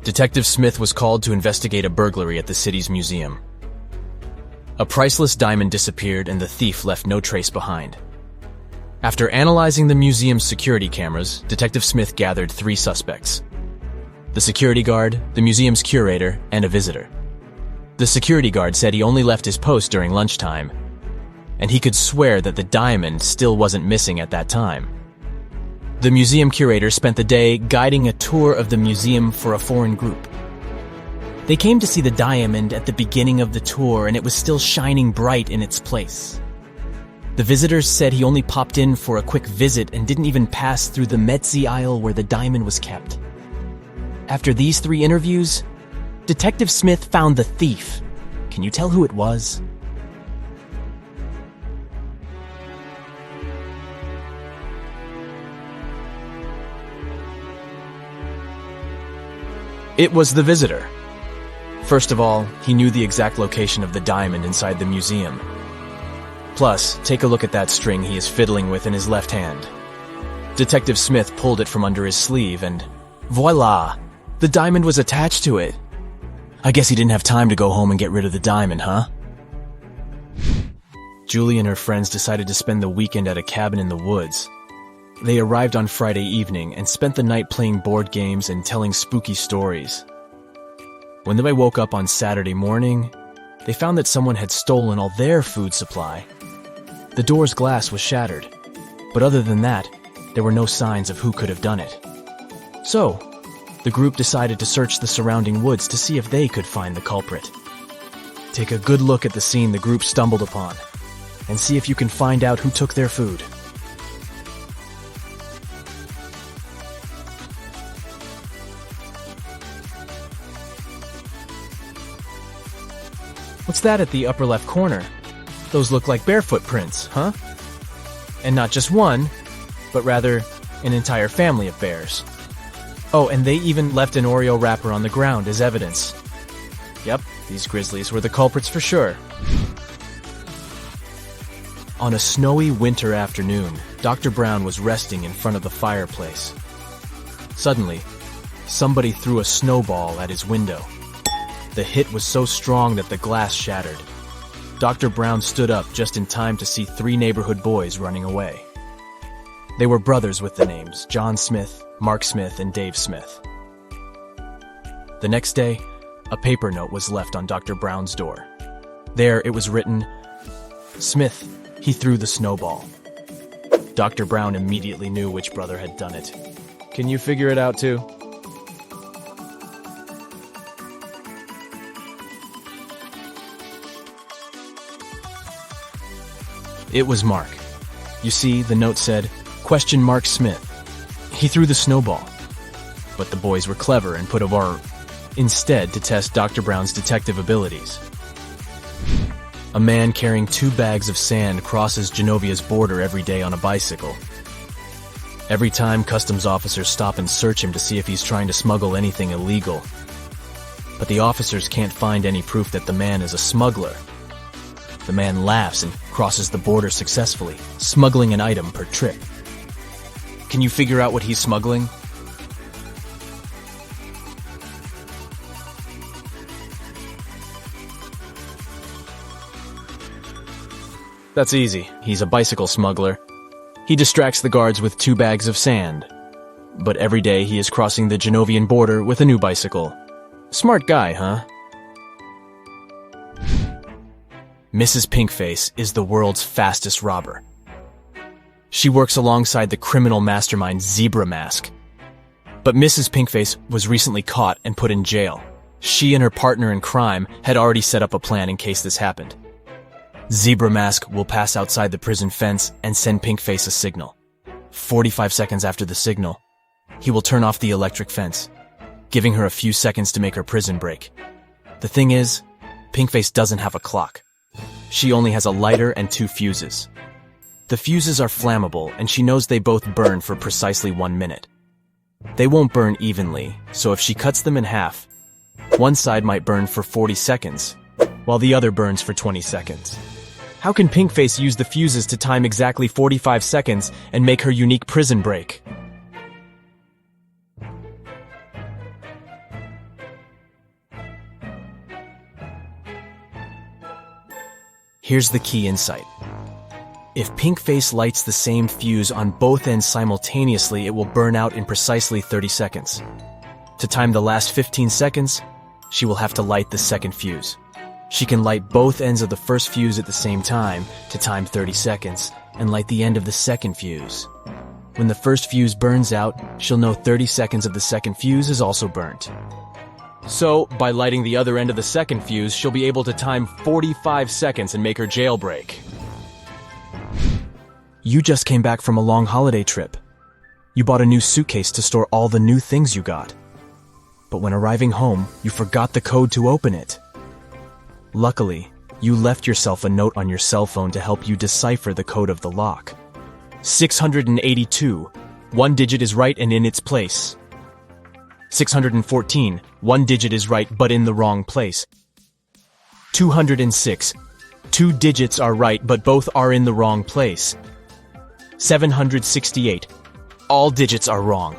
Detective Smith was called to investigate a burglary at the city's museum. A priceless diamond disappeared and the thief left no trace behind. After analyzing the museum's security cameras, Detective Smith gathered 3 suspects: the security guard, the museum's curator, and a visitor. The security guard said he only left his post during lunchtime, and he could swear that the diamond still wasn't missing at that time. The museum curator spent the day guiding a tour of the museum for a foreign group. They came to see the diamond at the beginning of the tour, and it was still shining bright in its place. The visitors said he only popped in for a quick visit and didn't even pass through the Metzi aisle where the diamond was kept. After these 3 interviews, Detective Smith found the thief. Can you tell who it was? It was the visitor. First of all, he knew the exact location of the diamond inside the museum. Plus, take a look at that string he is fiddling with in his left hand. Detective Smith pulled it from under his sleeve and voila! The diamond was attached to it. I guess he didn't have time to go home and get rid of the diamond, huh? Julie and her friends decided to spend the weekend at a cabin in the woods. They arrived on Friday evening and spent the night playing board games and telling spooky stories. When they woke up on Saturday morning, they found that someone had stolen all their food supply. The door's glass was shattered, but other than that, there were no signs of who could have done it. So, the group decided to search the surrounding woods to see if they could find the culprit. Take a good look at the scene the group stumbled upon, and see if you can find out who took their food. What's that at the upper left corner? Those look like bare footprints, huh? And not just one, but rather an entire family of bears. Oh, and they even left an Oreo wrapper on the ground as evidence. Yep, these grizzlies were the culprits for sure. On a snowy winter afternoon, Dr. Brown was resting in front of the fireplace. Suddenly, somebody threw a snowball at his window. The hit was so strong that the glass shattered. Dr. Brown stood up just in time to see 3 neighborhood boys running away. They were brothers with the names John Smith, Mark Smith, and Dave Smith. The next day, a paper note was left on Dr. Brown's door. There it was written, "Smith, he threw the snowball." Dr. Brown immediately knew which brother had done it. Can you figure it out too? It was Mark. You see, the note said, "Question Mark Smith. He threw the snowball." But the boys were clever and put a bar instead to test Dr. Brown's detective abilities. A man carrying 2 bags of sand crosses Genovia's border every day on a bicycle. Every time, customs officers stop and search him to see if he's trying to smuggle anything illegal. But the officers can't find any proof that the man is a smuggler. The man laughs and crosses the border successfully, smuggling an item per trip. Can you figure out what he's smuggling? That's easy. He's a bicycle smuggler. He distracts the guards with 2 bags of sand. But every day he is crossing the Genovian border with a new bicycle. Smart guy, huh? Mrs. Pinkface is the world's fastest robber. She works alongside the criminal mastermind Zebra Mask. But Mrs. Pinkface was recently caught and put in jail. She and her partner in crime had already set up a plan in case this happened. Zebra Mask will pass outside the prison fence and send Pinkface a signal. 45 seconds after the signal, he will turn off the electric fence, giving her a few seconds to make her prison break. The thing is, Pinkface doesn't have a clock. She only has a lighter and 2 fuses. The fuses are flammable, and she knows they both burn for precisely 1 minute. They won't burn evenly, so if she cuts them in half, one side might burn for 40 seconds, while the other burns for 20 seconds. How can Pinkface use the fuses to time exactly 45 seconds and make her unique prison break? Here's the key insight. If Pinkface lights the same fuse on both ends simultaneously, it will burn out in precisely 30 seconds. To time the last 15 seconds, she will have to light the second fuse. She can light both ends of the first fuse at the same time to time 30 seconds and light the end of the second fuse. When the first fuse burns out, she'll know 30 seconds of the second fuse is also burnt. So, by lighting the other end of the second fuse, she'll be able to time 45 seconds and make her jailbreak. You just came back from a long holiday trip. You bought a new suitcase to store all the new things you got. But when arriving home, you forgot the code to open it. Luckily, you left yourself a note on your cell phone to help you decipher the code of the lock. 682. One digit is right and in its place. 614. One digit is right but in the wrong place. 206. Two digits are right but both are in the wrong place. 768. All digits are wrong.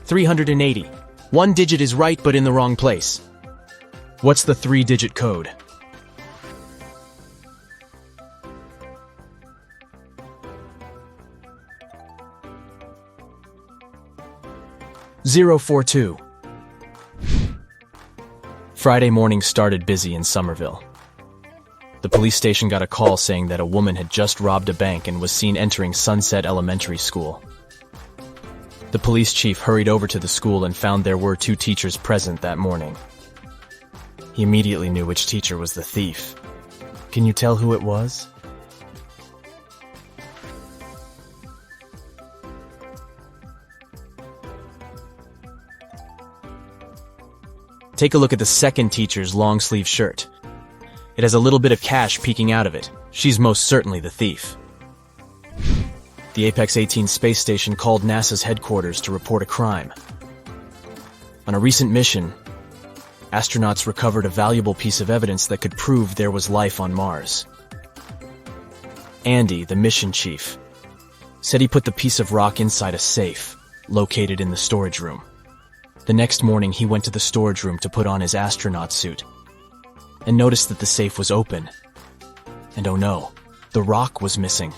380. One digit is right but in the wrong place. What's the 3-digit code? (042). Friday morning started busy in Somerville. The police station got a call saying that a woman had just robbed a bank and was seen entering Sunset Elementary School. The police chief hurried over to the school and found there were 2 teachers present that morning. He immediately knew which teacher was the thief. Can you tell who it was? Take a look at the second teacher's long-sleeve shirt. It has a little bit of cash peeking out of it. She's most certainly the thief. The Apex 18 space station called NASA's headquarters to report a crime. On a recent mission, astronauts recovered a valuable piece of evidence that could prove there was life on Mars. Andy, the mission chief, said he put the piece of rock inside a safe, located in the storage room. The next morning, he went to the storage room to put on his astronaut suit, and noticed that the safe was open. And oh no, the rock was missing.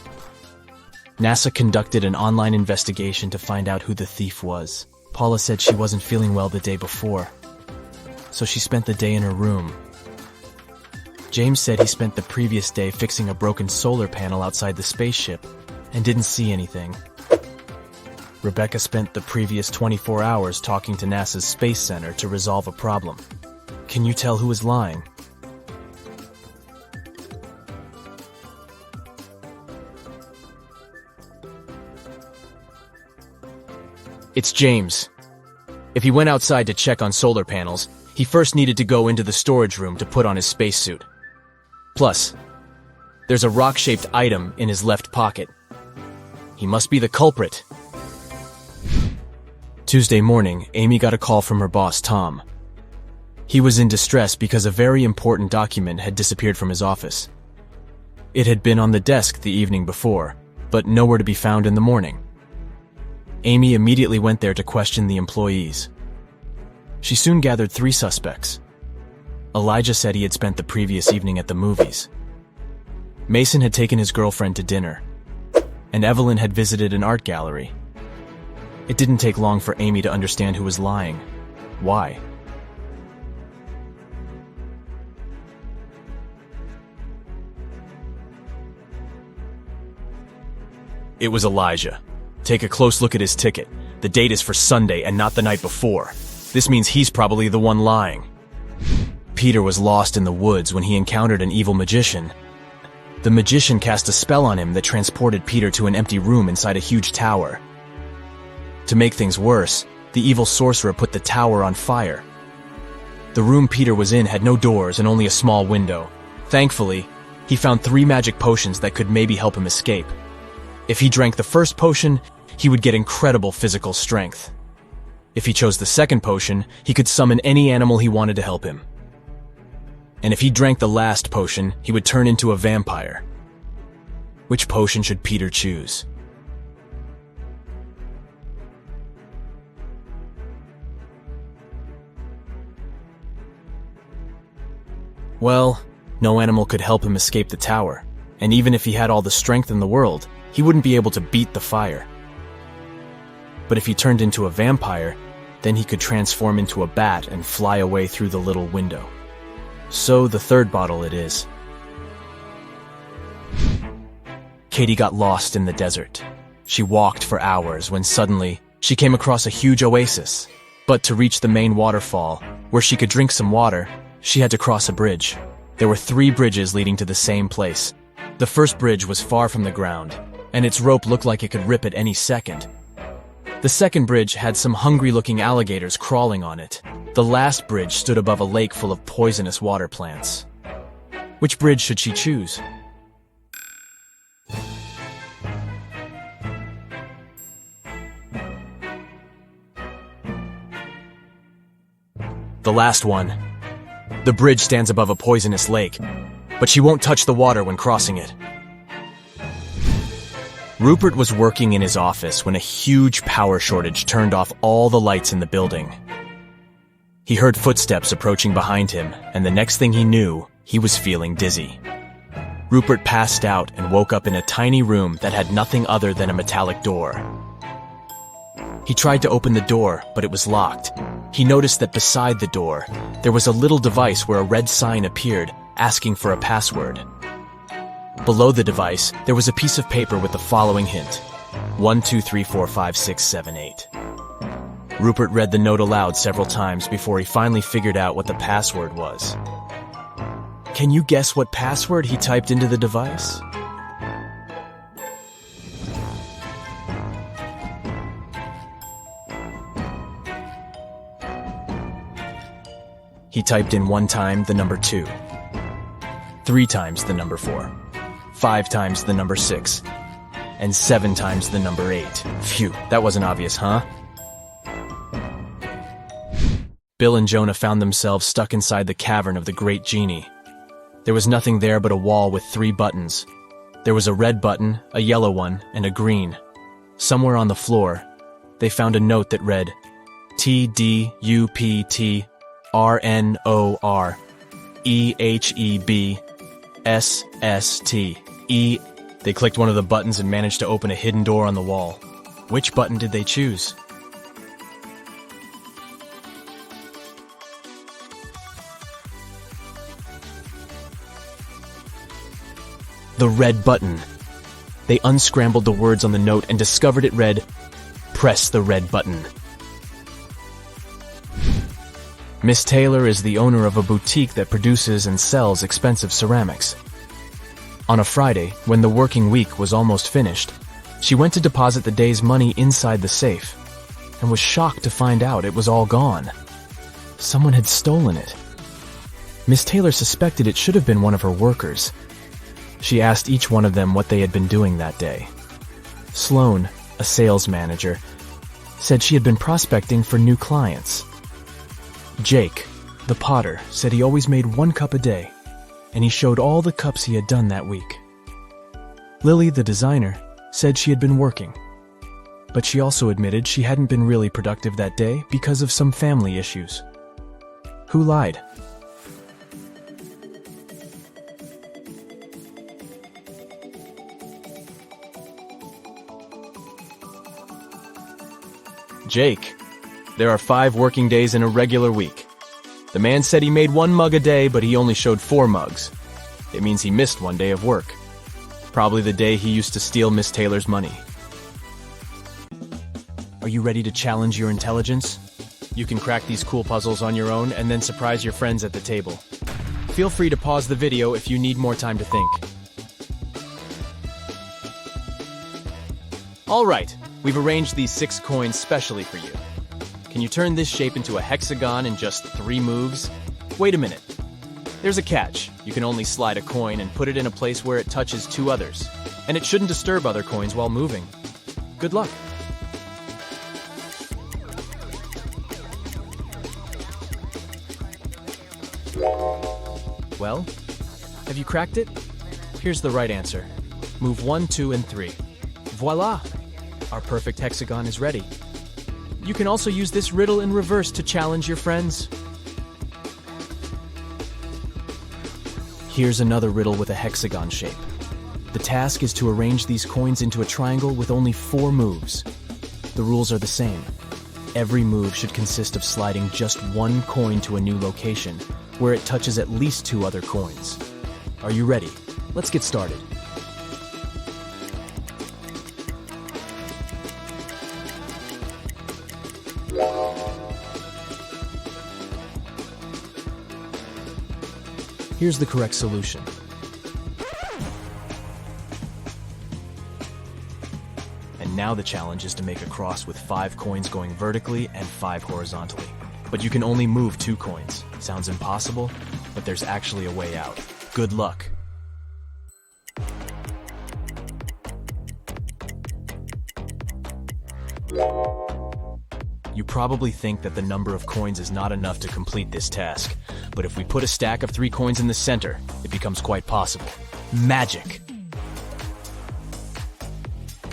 NASA conducted an online investigation to find out who the thief was. Paula said she wasn't feeling well the day before, so she spent the day in her room. James said he spent the previous day fixing a broken solar panel outside the spaceship and didn't see anything. Rebecca spent the previous 24 hours talking to NASA's Space Center to resolve a problem. Can you tell who is lying? It's James. If he went outside to check on solar panels, he first needed to go into the storage room to put on his spacesuit. Plus, there's a rock-shaped item in his left pocket. He must be the culprit. Tuesday morning, Amy got a call from her boss, Tom. He was in distress because a very important document had disappeared from his office. It had been on the desk the evening before, but nowhere to be found in the morning. Amy immediately went there to question the employees. She soon gathered 3 suspects. Elijah said he had spent the previous evening at the movies. Mason had taken his girlfriend to dinner, and Evelyn had visited an art gallery. It didn't take long for Amy to understand who was lying. Why? It was Elijah. Take a close look at his ticket. The date is for Sunday and not the night before. This means he's probably the one lying. Peter was lost in the woods when he encountered an evil magician. The magician cast a spell on him that transported Peter to an empty room inside a huge tower. To make things worse, the evil sorcerer put the tower on fire. The room Peter was in had no doors and only a small window. Thankfully, he found 3 magic potions that could maybe help him escape. If he drank the first potion, he would get incredible physical strength. If he chose the second potion, he could summon any animal he wanted to help him. And if he drank the last potion, he would turn into a vampire. Which potion should Peter choose? Well, No animal could help him escape the tower, and even if he had all the strength in the world, he wouldn't be able to beat the fire. But if he turned into a vampire, then he could transform into a bat and fly away through the little window. So the third bottle it is. Katie got lost in the desert. She walked for hours when suddenly she came across a huge oasis. But to reach the main waterfall, where she could drink some water, she had to cross a bridge. There were 3 bridges leading to the same place. The first bridge was far from the ground, and its rope looked like it could rip at any second. The second bridge had some hungry-looking alligators crawling on it. The last bridge stood above a lake full of poisonous water plants. Which bridge should she choose? The last one. The bridge stands above a poisonous lake, but she won't touch the water when crossing it. Rupert was working in his office when a huge power shortage turned off all the lights in the building. He heard footsteps approaching behind him, and the next thing he knew, he was feeling dizzy. Rupert passed out and woke up in a tiny room that had nothing other than a metallic door. He tried to open the door, but it was locked. He noticed that beside the door, there was a little device where a red sign appeared, asking for a password. Below the device, there was a piece of paper with the following hint: 1, 2, 3, 4, 5, 6, 7, 8. Rupert read the note aloud several times before he finally figured out what the password was. Can you guess what password he typed into the device? He typed in 1 time the number 2, 3 times the number 4, 5 times the number 6, and 7 times the number 8. Phew, that wasn't obvious, huh? Bill and Jonah found themselves stuck inside the cavern of the Great Genie. There was nothing there but a wall with 3 buttons. There was a red button, a yellow one, and a green. Somewhere on the floor, they found a note that read, TDUPT RNOREHEBSSTE. They clicked one of the buttons and managed to open a hidden door on the wall. Which button did they choose? The red button. They unscrambled the words on the note and discovered it read, "Press the red button." Miss Taylor is the owner of a boutique that produces and sells expensive ceramics. On a Friday, when the working week was almost finished, she went to deposit the day's money inside the safe and was shocked to find out it was all gone. Someone had stolen it. Miss Taylor suspected it should have been one of her workers. She asked each one of them what they had been doing that day. Sloan, a sales manager, said she had been prospecting for new clients. Jake, the potter, said he always made 1 cup a day, and he showed all the cups he had done that week. Lily, the designer, said she had been working, but she also admitted she hadn't been really productive that day because of some family issues. Who lied? Jake. There are 5 working days in a regular week. The man said he made 1 mug a day, but he only showed 4 mugs. It means he missed 1 day of work. Probably the day he used to steal Miss Taylor's money. Are you ready to challenge your intelligence? You can crack these cool puzzles on your own and then surprise your friends at the table. Feel free to pause the video if you need more time to think. All right, we've arranged these 6 coins specially for you. Can you turn this shape into a hexagon in just 3 moves? Wait a minute. There's a catch. You can only slide a coin and put it in a place where it touches 2 others. And it shouldn't disturb other coins while moving. Good luck. Well, have you cracked it? Here's the right answer. Move 1, 2, and 3. Voila! Our perfect hexagon is ready. You can also use this riddle in reverse to challenge your friends. Here's another riddle with a hexagon shape. The task is to arrange these coins into a triangle with only 4 moves. The rules are the same. Every move should consist of sliding just 1 coin to a new location, where it touches at least 2 other coins. Are you ready? Let's get started. Here's the correct solution. And now the challenge is to make a cross with 5 coins going vertically and 5 horizontally. But you can only move 2 coins. Sounds impossible, but there's actually a way out. Good luck. You probably think that the number of coins is not enough to complete this task, but if we put a stack of 3 coins in the center, it becomes quite possible. Magic!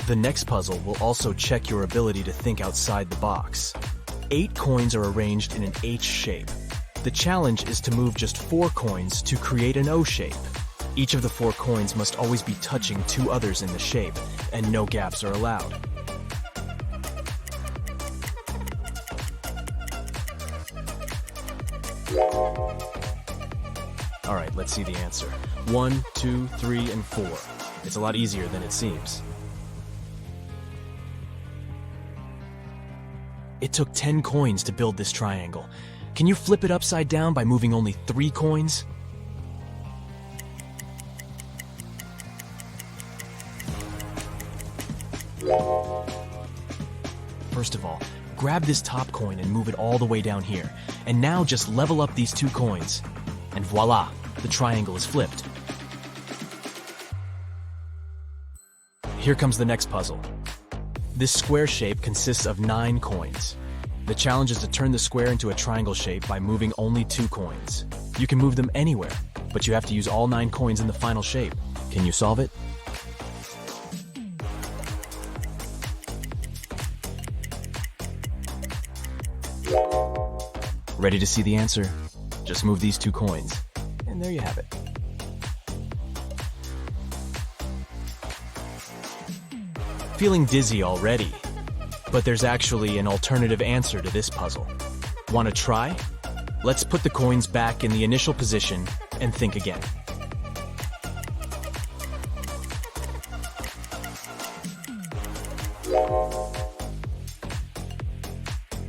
The next puzzle will also check your ability to think outside the box. 8 coins are arranged in an H shape. The challenge is to move just 4 coins to create an O shape. Each of the 4 coins must always be touching 2 others in the shape, and no gaps are allowed. Alright, let's see the answer. 1, 2, 3, and 4. It's a lot easier than it seems. It took 10 coins to build this triangle. Can you flip it upside down by moving only 3 coins? First of all, grab this top coin and move it all the way down here. And now just level up these 2 coins. And voila, the triangle is flipped. Here comes the next puzzle. This square shape consists of 9 coins. The challenge is to turn the square into a triangle shape by moving only 2 coins. You can move them anywhere, but you have to use all 9 coins in the final shape. Can you solve it? Ready to see the answer? Just move these 2 coins, and there you have it. Feeling dizzy already, but there's actually an alternative answer to this puzzle. Want to try? Let's put the coins back in the initial position and think again.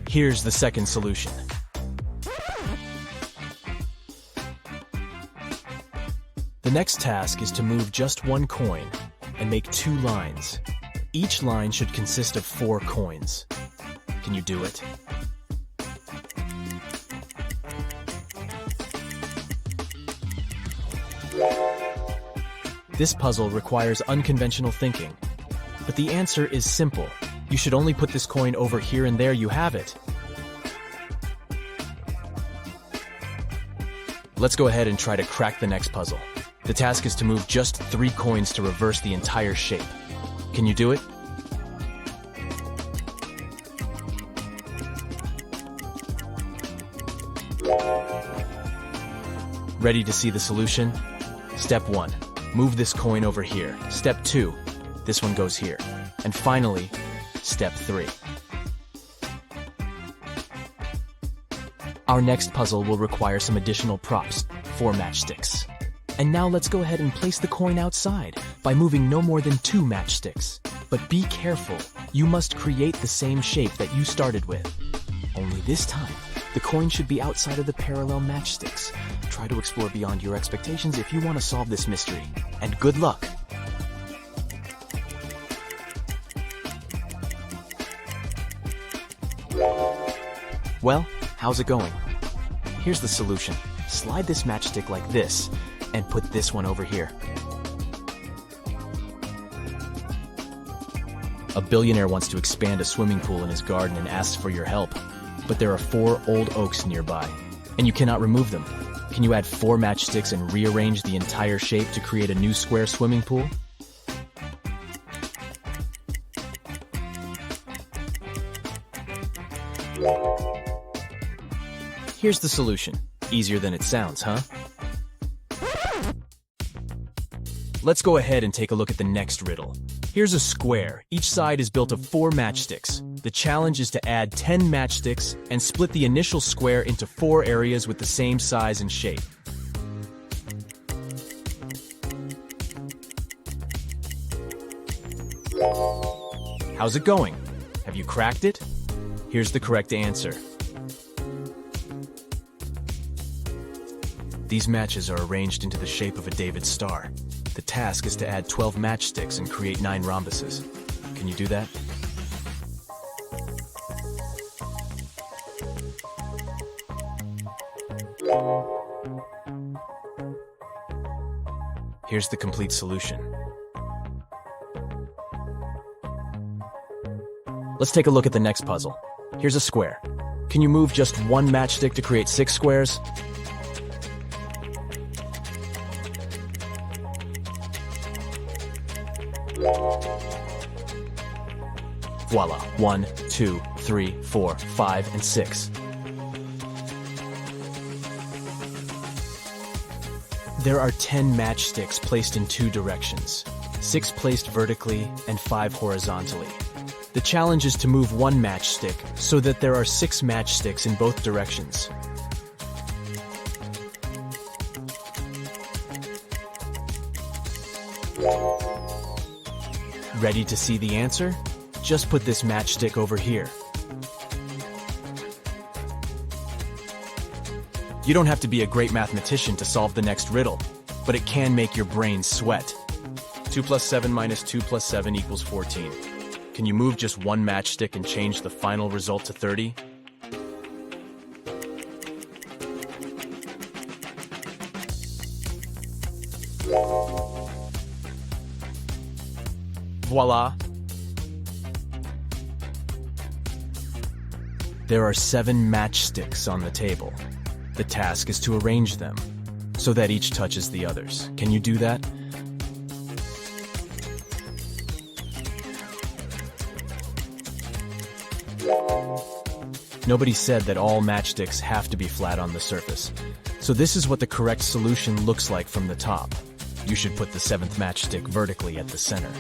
Here's the second solution. The next task is to move just 1 coin and make 2 lines. Each line should consist of 4 coins. Can you do it? This puzzle requires unconventional thinking, but the answer is simple. You should only put this coin over here and there you have it. Let's go ahead and try to crack the next puzzle. The task is to move just 3 coins to reverse the entire shape. Can you do it? Ready to see the solution? Step 1. Move this coin over here. Step 2. This one goes here. And finally, Step 3. Our next puzzle will require some additional props, 4 matchsticks. And now let's go ahead and place the coin outside by moving no more than 2 matchsticks. But be careful, you must create the same shape that you started with. Only this time, the coin should be outside of the parallel matchsticks. Try to explore beyond your expectations if you want to solve this mystery. And good luck! Well, how's it going? Here's the solution. Slide this matchstick like this, and put this one over here. A billionaire wants to expand a swimming pool in his garden and asks for your help. But there are 4 old oaks nearby, and you cannot remove them. Can you add 4 matchsticks and rearrange the entire shape to create a new square swimming pool? Here's the solution. Easier than it sounds, huh? Let's go ahead and take a look at the next riddle. Here's a square. Each side is built of 4 matchsticks. The challenge is to add 10 matchsticks and split the initial square into 4 areas with the same size and shape. How's it going? Have you cracked it? Here's the correct answer. These matches are arranged into the shape of a David star. The task is to add 12 matchsticks and create 9 rhombuses. Can you do that? Here's the complete solution. Let's take a look at the next puzzle. Here's a square. Can you move just 1 matchstick to create 6 squares? Voila, 1, 2, 3, 4, 5, and 6. There are 10 matchsticks placed in 2 directions, 6 placed vertically and 5 horizontally. The challenge is to move 1 matchstick so that there are 6 matchsticks in both directions. Ready to see the answer? Just put this matchstick over here. You don't have to be a great mathematician to solve the next riddle, but it can make your brain sweat. 2 plus 7 minus 2 plus 7 equals 14. Can you move just 1 matchstick and change the final result to 30? Voila! There are 7 matchsticks on the table. The task is to arrange them so that each touches the others. Can you do that? Nobody said that all matchsticks have to be flat on the surface. So this is what the correct solution looks like from the top. You should put the 7th matchstick vertically at the center.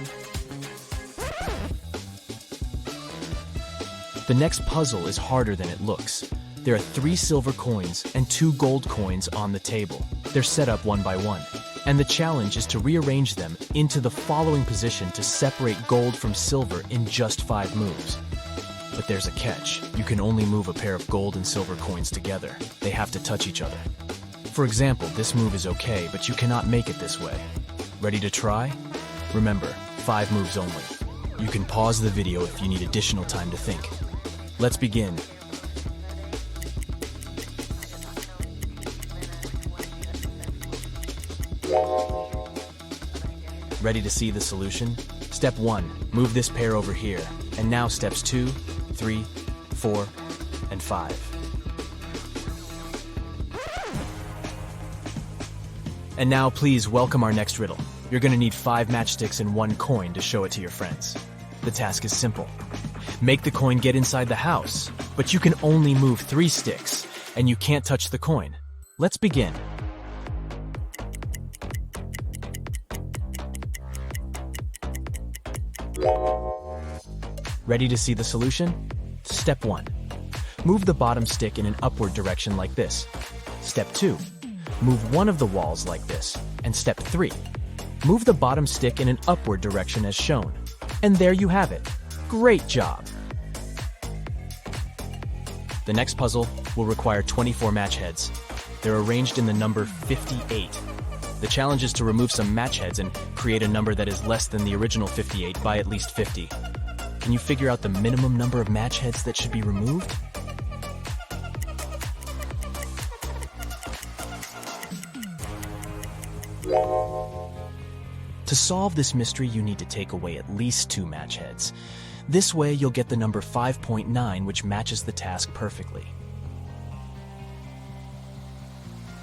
The next puzzle is harder than it looks. There are 3 silver coins and 2 gold coins on the table. They're set up one by one, and the challenge is to rearrange them into the following position to separate gold from silver in just 5 moves. But there's a catch. You can only move a pair of gold and silver coins together. They have to touch each other. For example, this move is okay, but you cannot make it this way. Ready to try? Remember, 5 moves only. You can pause the video if you need additional time to think. Let's begin. Ready to see the solution? Step 1, move this pair over here. And now steps 2, 3, 4, and 5. And now please welcome our next riddle. You're gonna need 5 matchsticks and 1 coin to show it to your friends. The task is simple. Make the coin get inside the house, but you can only move 3 sticks, and you can't touch the coin. Let's begin. Ready to see the solution? Step 1. Move the bottom stick in an upward direction like this. Step 2. Move one of the walls like this. And step 3. Move the bottom stick in an upward direction as shown. And there you have it. Great job! The next puzzle will require 24 match heads. They're arranged in the number 58. The challenge is to remove some match heads and create a number that is less than the original 58 by at least 50. Can you figure out the minimum number of match heads that should be removed? To solve this mystery, you need to take away at least 2 match heads. This way, you'll get the number 5.9, which matches the task perfectly.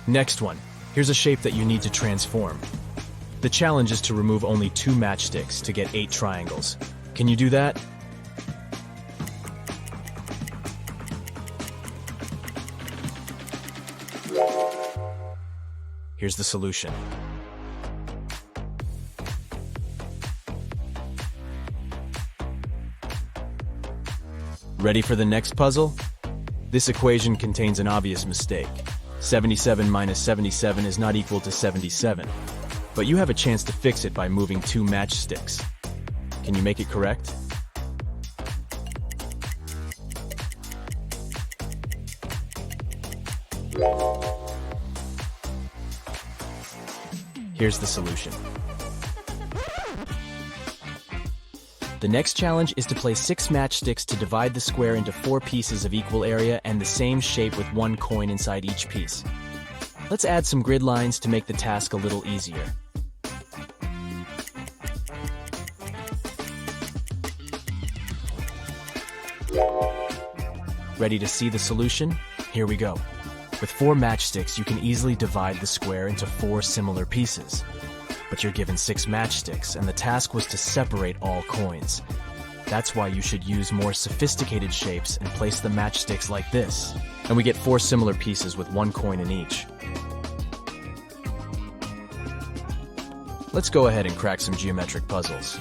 Next one. Here's a shape that you need to transform. The challenge is to remove only 2 matchsticks to get 8 triangles. Can you do that? Here's the solution. Ready for the next puzzle? This equation contains an obvious mistake. 77 minus 77 is not equal to 77. But you have a chance to fix it by moving 2 matchsticks. Can you make it correct? Here's the solution. The next challenge is to place 6 matchsticks to divide the square into 4 pieces of equal area and the same shape with 1 coin inside each piece. Let's add some grid lines to make the task a little easier. Ready to see the solution? Here we go. With 4 matchsticks, you can easily divide the square into 4 similar pieces. But you're given 6 matchsticks, and the task was to separate all coins. That's why you should use more sophisticated shapes and place the matchsticks like this. And we get 4 similar pieces with 1 coin in each. Let's go ahead and crack some geometric puzzles.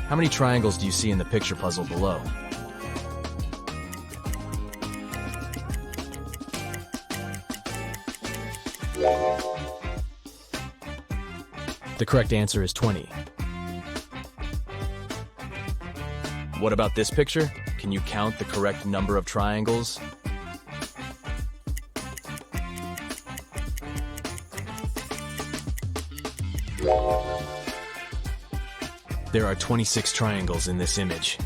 How many triangles do you see in the picture puzzle below? The correct answer is 20. What about this picture? Can you count the correct number of triangles? There are 26 triangles in this image.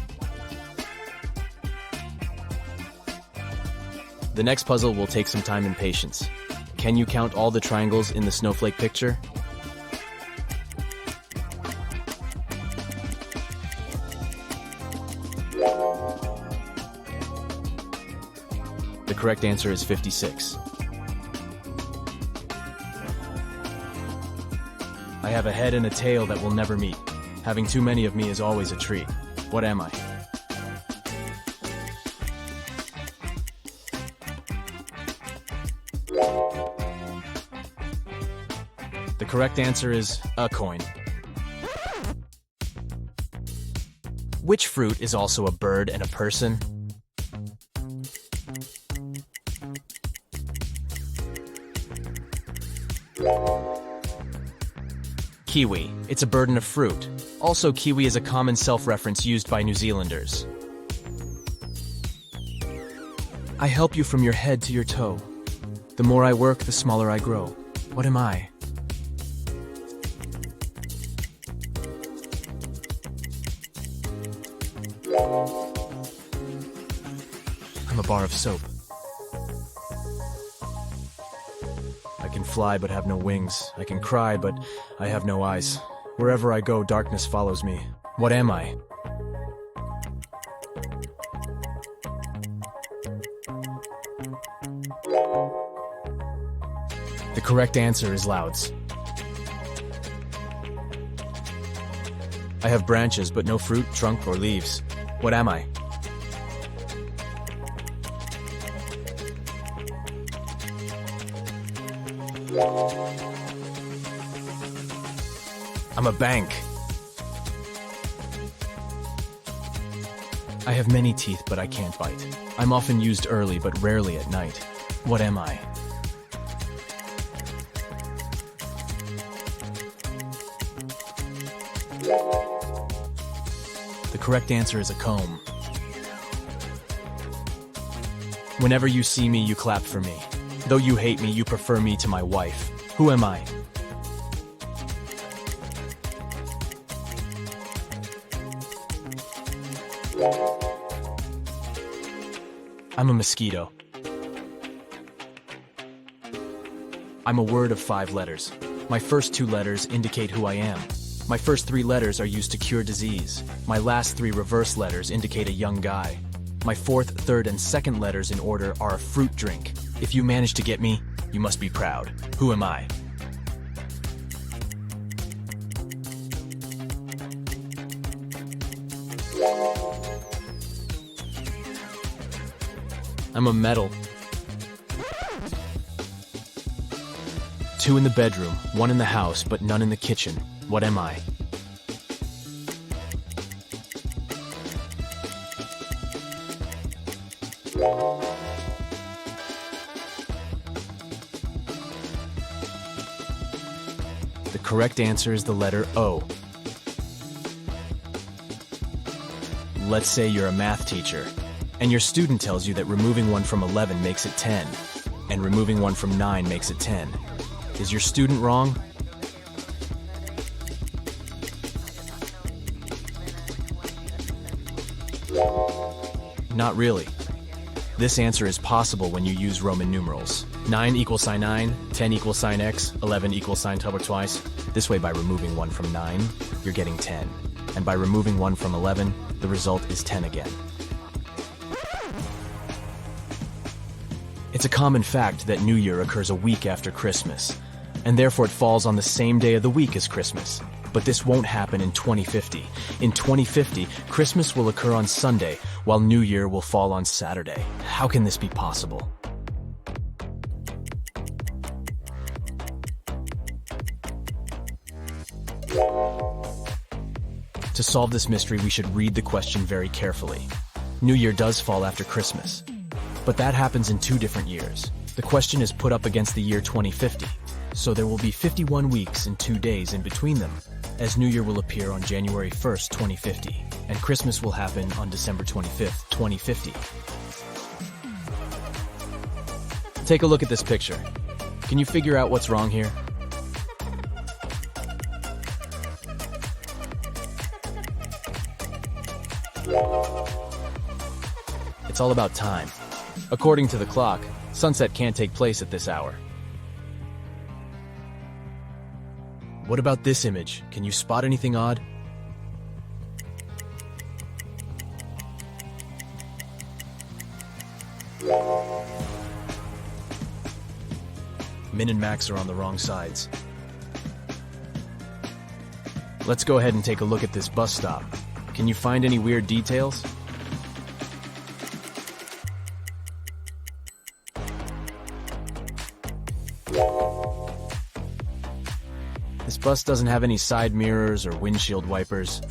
The next puzzle will take some time and patience. Can you count all the triangles in the snowflake picture? The correct answer is 56. I have a head and a tail that will never meet. Having too many of me is always a treat. What am I? The correct answer is a coin. Which fruit is also a bird and a person? Kiwi. It's a bird and a fruit. Also, kiwi is a common self-reference used by New Zealanders. I help you from your head to your toe. The more I work, the smaller I grow. What am I? I'm a bar of soap. I can fly but have no wings. I can cry but I have no eyes. Wherever I go, darkness follows me. What am I? The correct answer is louds. I have branches but no fruit, trunk, or leaves. What am I? I'm a bank. I have many teeth, but I can't bite. I'm often used early, but rarely at night. What am I? The correct answer is a comb. Whenever you see me, you clap for me. Though you hate me, you prefer me to my wife. Who am I? I'm a mosquito. I'm a word of 5 letters. My first 2 letters indicate who I am. My first 3 letters are used to cure disease. My last 3 reverse letters indicate a young guy. My 4th, 3rd, and 2nd letters in order are a fruit drink. If you manage to get me, you must be proud. Who am I? I'm a medal. 2 in the bedroom, 1 in the house, but none in the kitchen. What am I? The correct answer is the letter O. Let's say you're a math teacher, and your student tells you that removing 1 from 11 makes it 10, and removing 1 from 9 makes it 10. Is your student wrong? Not really. This answer is possible when you use Roman numerals. 9 equals sine 9, 10 equals sine x, 11 equals sine double twice. This way, by removing 1 from 9, you're getting 10. And by removing 1 from 11, the result is 10 again. It's a common fact that New Year occurs a week after Christmas, and therefore it falls on the same day of the week as Christmas. But this won't happen in 2050. In 2050, Christmas will occur on Sunday, while New Year will fall on Saturday. How can this be possible? To solve this mystery, we should read the question very carefully. New Year does fall after Christmas, but that happens in 2 different years. The question is put up against the year 2050, so there will be 51 weeks and 2 days in between them, as New Year will appear on January 1st, 2050, and Christmas will happen on December 25th, 2050. Take a look at this picture. Can you figure out what's wrong here? It's all about time. According to the clock, sunset can't take place at this hour. What about this image? Can you spot anything odd? Min and Max are on the wrong sides. Let's go ahead and take a look at this bus stop. Can you find any weird details? This bus doesn't have any side mirrors or windshield wipers.